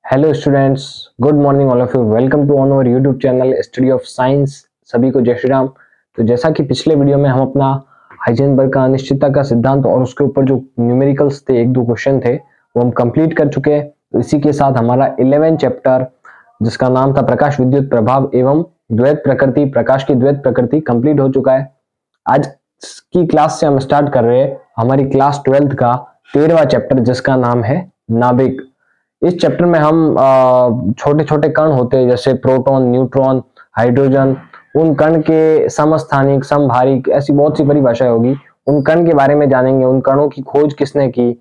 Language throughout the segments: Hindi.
Hello students, good morning all of you. Welcome to on our YouTube channel study of science. सभी को जय श्री राम। तो जैसा कि पिछले वीडियो में हम अपना हाइजेनबर्ग का अनिश्चितता का सिद्धांत और उसके ऊपर जो न्यूमेरिकल्स थे, एक दो क्वेश्चन थे, वो हम कंप्लीट कर चुके हैं। तो इसी के साथ हमारा 11 चैप्टर जिसका नाम था प्रकाश विद्युत प्रभाव एवं द्वैत प्रकृति, प्रकाश की द्वैत प्रकृति, कंप्लीट हो चुका है। आज की क्लास से हम स्टार्ट कर रहे हैं हमारी क्लास 12th का 13वां चैप्टर जिसका नाम है नाभिक। इस चैप्टर में हम छोटे छोटे कण होते हैं जैसे प्रोटॉन, न्यूट्रॉन, हाइड्रोजन, उन कण के समस्थानिक, समभारिक, ऐसी बहुत सी परिभाषाएं होगी। उन कण के बारे में जानेंगे, उन कणों की खोज किसने की,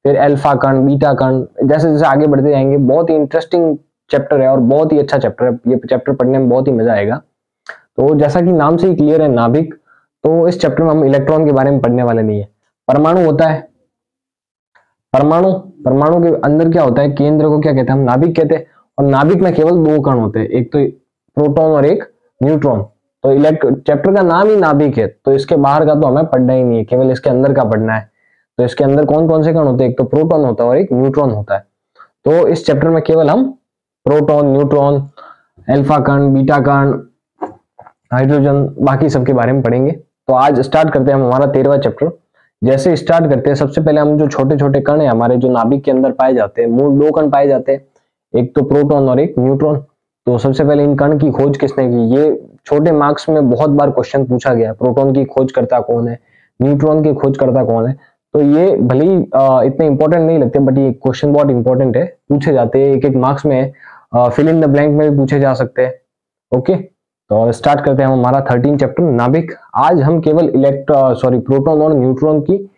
फिर अल्फा कण, बीटा कण, जैसे जैसे आगे बढ़ते जाएंगे। बहुत ही इंटरेस्टिंग चैप्टर है और बहुत ही अच्छा चैप्टर है। ये चैप्टर पढ़ने में बहुत ही मजा आएगा। तो जैसा कि नाम से ही क्लियर है, नाभिक, तो इस चैप्टर में हम इलेक्ट्रॉन के बारे में पढ़ने वाले नहीं है। परमाणु होता है, परमाणु के अंदर क्या होता है, केंद्र को क्या कहते हैं, हम नाभिक कहते हैं। और नाभिक में केवल दो कण होते हैं, एक तो प्रोटॉन और एक न्यूट्रॉन। तो चैप्टर का नाम ही नाभिक है, तो इसके बाहर का तो हमें पढ़ना ही नहीं है, केवल इसके अंदर का पढ़ना है। तो इसके अंदर कौन कौन से कण होते हैं, एक तो प्रोटॉन होता है और एक न्यूट्रॉन होता है। तो इस चैप्टर में केवल हम प्रोटॉन, न्यूट्रॉन, अल्फा कण, बीटा कण, हाइड्रोजन, बाकी सबके बारे में पढ़ेंगे। तो आज स्टार्ट करते हैं हम हमारा 13वां चैप्टर। जैसे स्टार्ट करते हैं, सबसे पहले हम जो छोटे छोटे कण है हमारे, जो नाभिक के अंदर पाए जाते हैं, मूल दो कण पाए जाते हैं, एक तो प्रोटॉन और एक न्यूट्रॉन। तो सबसे पहले इन कण की खोज किसने की, ये छोटे मार्क्स में बहुत बार क्वेश्चन पूछा गया। प्रोटॉन की खोजकर्ता कौन है, न्यूट्रॉन की खोजकर्ता कौन है। तो ये भले ही इतने इंपॉर्टेंट नहीं लगते, बट ये क्वेश्चन बहुत इंपॉर्टेंट है, पूछे जाते हैं एक एक मार्क्स में। फिल इन द ब्लैंक में भी पूछे जा सकते हैं। ओके, तो स्टार्ट करते हैं हम हमारा 13 चैप्टर नाभिक। आज हम केवल प्रोटॉन और न्यूट्रॉन की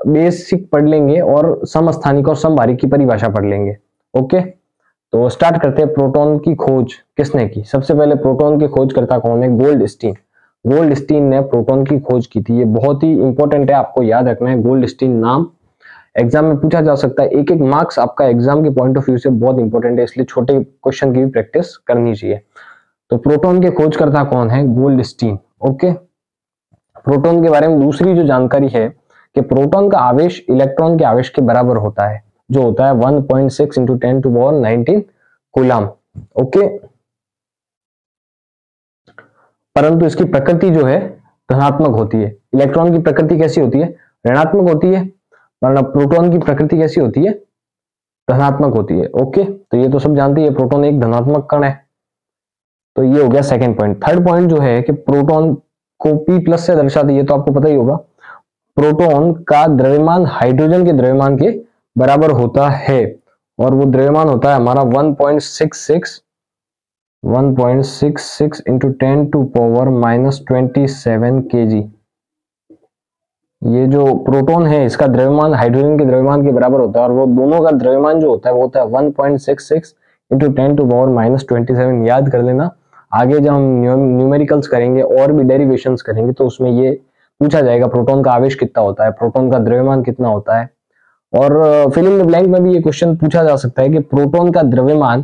बेसिक पढ़ लेंगे और समस्थानिक और समभारिक की परिभाषा पढ़ लेंगे। ओके, तो स्टार्ट करते हैं। प्रोटॉन की खोज किसने की, सबसे पहले प्रोटॉन की खोजकर्ता कौन है, गोल्डस्टीन। गोल्डस्टीन ने प्रोटॉन की खोज की थी। ये बहुत ही इंपॉर्टेंट है, आपको याद रखना है। गोल्डस्टीन नाम एग्जाम में पूछा जा सकता है। एक एक मार्क्स आपका एग्जाम के पॉइंट ऑफ व्यू से बहुत इंपॉर्टेंट है, इसलिए छोटे क्वेश्चन की भी प्रैक्टिस करनी चाहिए। तो प्रोटॉन के खोजकर्ता कौन है, गोल्डस्टीन। ओके, प्रोटॉन के बारे में दूसरी जो जानकारी है कि प्रोटॉन का आवेश इलेक्ट्रॉन के आवेश के बराबर होता है, जो होता है 1.6 × 10⁻19 कूलम। ओके, परंतु इसकी प्रकृति जो है धनात्मक होती है। इलेक्ट्रॉन की प्रकृति कैसी होती है, ऋणात्मक होती है, वरना प्रोटॉन की प्रकृति कैसी होती है, धनात्मक होती है। ओके, तो ये तो सब जानते हैं, प्रोटॉन एक धनात्मक कण है। तो ये हो गया सेकंड पॉइंट। थर्ड पॉइंट जो है कि प्रोटॉन को P+ से दर्शाते, ये तो आपको पता ही होगा। प्रोटॉन का द्रव्यमान हाइड्रोजन के द्रव्यमान के बराबर होता है, और वो द्रव्यमान होता है हमारा 1.66 × 10⁻⁻27 kg। ये जो प्रोटॉन है इसका द्रव्यमान हाइड्रोजन के द्रव्यमान के बराबर होता है, और वो दोनों का द्रव्यमान जो होता है वो होता है 1.66 × 10⁻⁻27। याद कर लेना, आगे जब हम न्यूमेरिकल्स करेंगे और भी डेरिवेशंस करेंगे तो उसमें ये पूछा जाएगा प्रोटॉन का आवेश कितना होता है, प्रोटॉन का द्रव्यमान कितना होता है। और फिल इन द ब्लैंक में भी ये क्वेश्चन पूछा जा सकता है कि प्रोटॉन का द्रव्यमान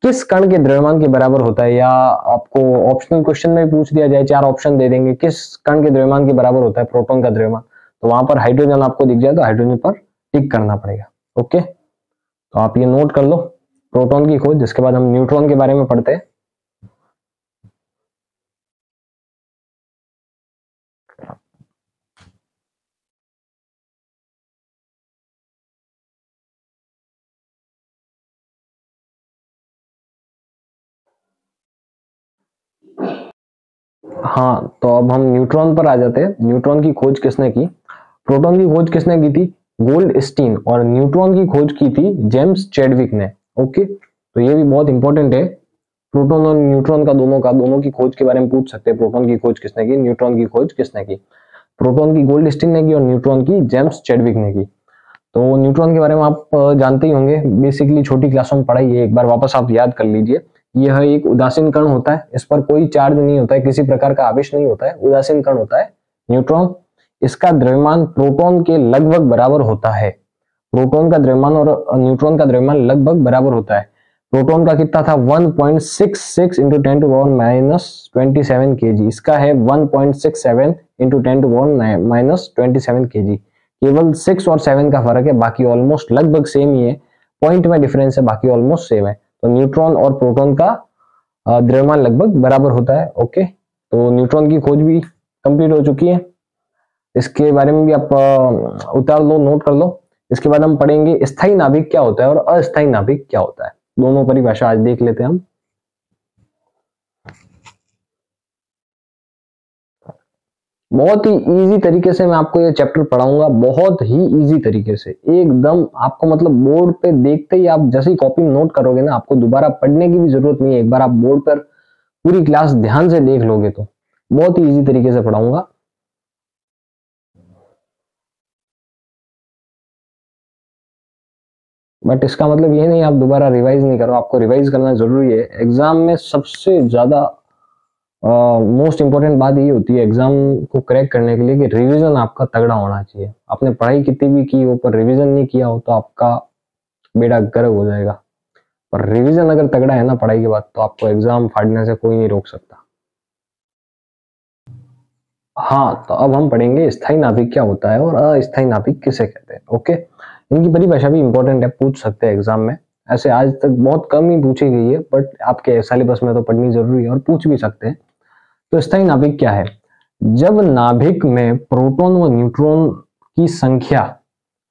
किस कण के द्रव्यमान के बराबर होता है, या आपको ऑप्शनल क्वेश्चन में पूछ दिया जाए, 4 ऑप्शन दे देंगे, किस कण के द्रव्यमान के बराबर होता है प्रोटॉन का द्रव्यमान, तो वहां पर हाइड्रोजन आपको दिख जाए तो हाइड्रोजन पर टिक करना पड़ेगा। ओके, तो आप ये नोट कर लो, प्रोटॉन की खोज। जिसके बाद हम न्यूट्रॉन के बारे में पढ़ते हैं। हाँ, तो अब हम न्यूट्रॉन पर आ जाते हैं। न्यूट्रॉन की खोज किसने की, प्रोटॉन की खोज किसने की थी, गोल्डस्टीन, और न्यूट्रॉन की खोज की थी जेम्स चैडविक ने। ओके, तो ये भी बहुत इंपॉर्टेंट है। प्रोटॉन और न्यूट्रॉन का दोनों की खोज के बारे में पूछ सकते हैं। प्रोटॉन की खोज किसने की, न्यूट्रॉन की खोज किसने की। प्रोटॉन की गोल्डस्टीन ने की और न्यूट्रॉन की जेम्स चैडविक ने की। तो न्यूट्रॉन के बारे में आप जानते ही होंगे, बेसिकली छोटी क्लासों में पढ़ाई है, एक बार वापस आप याद कर लीजिए। यह एक उदासीन कण होता है, इस पर कोई चार्ज नहीं होता है, किसी प्रकार का आवेश नहीं होता है, उदासीन कण होता है न्यूट्रॉन। इसका द्रव्यमान प्रोटॉन के लगभग बराबर होता है। प्रोटॉन का द्रव्यमान और न्यूट्रॉन का द्रव्यमान लगभग बराबर होता है। प्रोटॉन का कितना था, 1.66 × 10⁻⁻27 kg। इसका है 1.67 × 10⁻⁻27 kg। केवल 6 और 7 का फर्क है, बाकी ऑलमोस्ट लगभग सेम ही है। पॉइंट में डिफरेंस है, बाकी ऑलमोस्ट सेम है। तो न्यूट्रॉन और प्रोटॉन का द्रव्यमान लगभग बराबर होता है। ओके, तो न्यूट्रॉन की खोज भी कंप्लीट हो चुकी है, इसके बारे में भी आप उतार लो, नोट कर लो। इसके बाद हम पढ़ेंगे स्थायी नाभिक क्या होता है और अस्थायी नाभिक क्या होता है, दोनों परिभाषा आज देख लेते हैं हम। बहुत ही इजी तरीके से मैं आपको ये चैप्टर पढ़ाऊंगा, बहुत ही इजी तरीके से एकदम। आपको मतलब बोर्ड पे देखते ही आप जैसे ही कॉपी में नोट करोगे ना, आपको दोबारा पढ़ने की भी जरूरत नहीं है, एक बार आप बोर्ड पर पूरी क्लास ध्यान से देख लोगे तो बहुत ही इजी तरीके से पढ़ाऊंगा। बट इसका मतलब ये नहीं आप दोबारा रिवाइज नहीं करो, आपको रिवाइज करना जरूरी है। एग्जाम में सबसे ज्यादा मोस्ट इंपॉर्टेंट बात ये होती है एग्जाम को क्रैक करने के लिए कि रिवीजन आपका तगड़ा होना चाहिए। आपने पढ़ाई कितनी भी की हो पर रिवीजन नहीं किया हो तो आपका बेड़ा गर्क हो जाएगा। पर रिवीजन अगर तगड़ा है ना पढ़ाई के बाद, तो आपको एग्जाम फाड़ने से कोई नहीं रोक सकता। हाँ, तो अब हम पढ़ेंगे स्थायी नाभिक क्या होता है और अस्थायी नाभिक किसे कहते हैं। ओके, इनकी परिभाषा भी इंपॉर्टेंट है, पूछ सकते हैं एग्जाम में। ऐसे आज तक बहुत कम ही पूछी गई है, बट आपके सिलेबस में तो पढ़नी जरूरी है और पूछ भी सकते हैं। तो स्थायी नाभिक क्या है? जब नाभिक में प्रोटॉन व न्यूट्रॉन की संख्या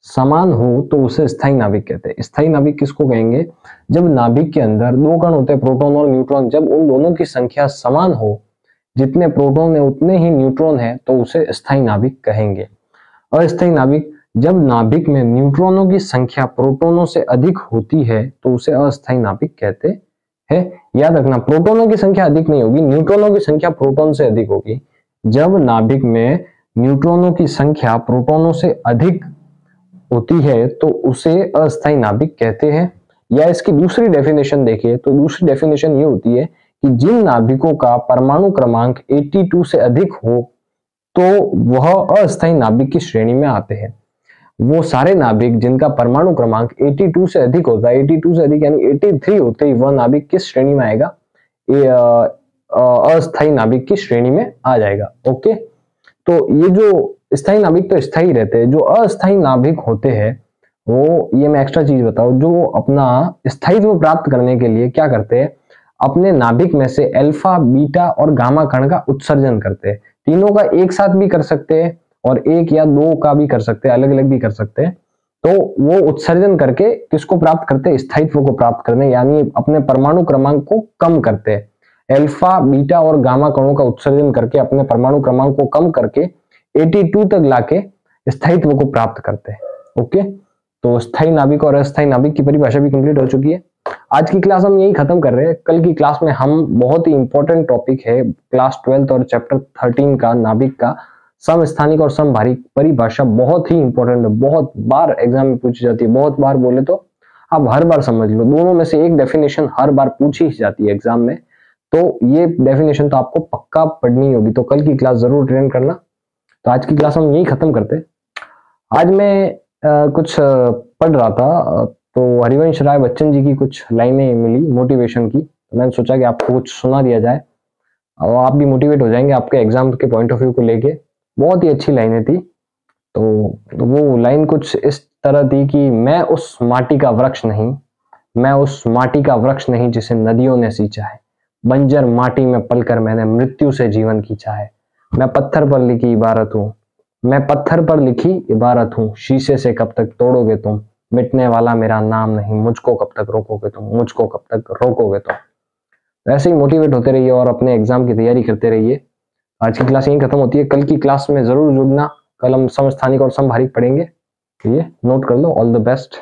समान हो तो उसे स्थायी नाभिक कहते हैं। स्थायी नाभिक किसको कहेंगे? जब नाभिक के अंदर दो कण होते हैं, प्रोटॉन और न्यूट्रॉन, जब उन दोनों की संख्या समान हो, जितने प्रोटॉन है उतने ही न्यूट्रॉन है, तो उसे स्थायी नाभिक कहेंगे। अस्थायी नाभिक, जब नाभिक में न्यूट्रॉनों की संख्या प्रोटॉनों से अधिक होती है तो उसे अस्थायी नाभिक कहते हैं। याद रखना, प्रोटॉनों की संख्या अधिक नहीं होगी, न्यूट्रॉनों की संख्या प्रोटॉन से अधिक होगी। जब नाभिक में न्यूट्रॉनों की संख्या प्रोटॉनों से अधिक होती है तो उसे अस्थायी नाभिक कहते हैं। या इसकी दूसरी डेफिनेशन देखिए, तो दूसरी डेफिनेशन ये होती है कि जिन नाभिकों का परमाणु क्रमांक 82 से अधिक हो तो वह अस्थायी नाभिक की श्रेणी में आते हैं। वो सारे नाभिक जिनका परमाणु क्रमांक 82 से अधिक होता है, 82 से अधिक यानी 83 होते ही वह नाभिक किस श्रेणी में आएगा? अस्थायी नाभिक की श्रेणी में आ जाएगा। ओके, तो ये जो स्थायी नाभिक तो स्थायी रहते हैं, जो अस्थायी नाभिक होते हैं वो, ये मैं एक्स्ट्रा चीज बताऊं, जो अपना स्थायित्व प्राप्त करने के लिए क्या करते हैं, अपने नाभिक में से अल्फा, बीटा और गामा कण का उत्सर्जन करते हैं। तीनों का एक साथ भी कर सकते हैं और एक या दो का भी कर सकते हैं, अलग अलग भी कर सकते हैं। तो वो उत्सर्जन करके किसको प्राप्त करते हैं? स्थायित्व को प्राप्त करते हैं, यानी अपने परमाणु क्रमांक को कम करते हैं। अल्फा, बीटा और गामा कणों का उत्सर्जन करके अपने परमाणु क्रमांक को कम करके 82 तक लाके स्थायित्व को प्राप्त करते हैं। ओके, तो स्थायी नाभिक और अस्थायी नाभिक की परिभाषा भी कंप्लीट हो चुकी है। आज की क्लास हम यही खत्म कर रहे हैं। कल की क्लास में हम बहुत ही इंपॉर्टेंट टॉपिक है क्लास 12 और चैप्टर 13 का, नाभिक का समस्थानिक और समभारिक परिभाषा, बहुत ही इंपॉर्टेंट है, बहुत बार एग्जाम में पूछी जाती है। बहुत बार बोले तो आप हर बार समझ लो, दोनों में से एक डेफिनेशन हर बार पूछी जाती है एग्जाम में, तो ये डेफिनेशन तो आपको पक्का पढ़नी होगी। तो कल की क्लास जरूर अटेंड करना। तो आज की क्लास हम यही खत्म करते। आज मैं कुछ पढ़ रहा था, तो हरिवंश राय बच्चन जी की कुछ लाइनें मिली मोटिवेशन की, तो मैंने सोचा कि आपको कुछ सुना दिया जाए और आप भी मोटिवेट हो जाएंगे आपके एग्जाम के पॉइंट ऑफ व्यू को लेके। बहुत ही अच्छी लाइनें थी। तो वो लाइन कुछ इस तरह थी कि मैं उस माटी का वृक्ष नहीं, मैं उस माटी का वृक्ष नहीं जिसे नदियों ने सींचा है, बंजर माटी में पलकर मैंने मृत्यु से जीवन खींचा है। मैं पत्थर पर लिखी इबारत हूँ, मैं पत्थर पर लिखी इबारत हूँ, शीशे से कब तक तोड़ोगे तुम, मिटने वाला मेरा नाम नहीं, मुझको कब तक रोकोगे तुम, मुझको कब तक रोकोगे तुम। ऐसे ही मोटिवेट होते रहिए और अपने एग्जाम की तैयारी करते रहिए। आज की क्लास यहीं खत्म होती है। कल की क्लास में जरूर जुड़ना, कल हम समस्थानिक और समभारिक पढ़ेंगे। ये नोट कर लो। All the best.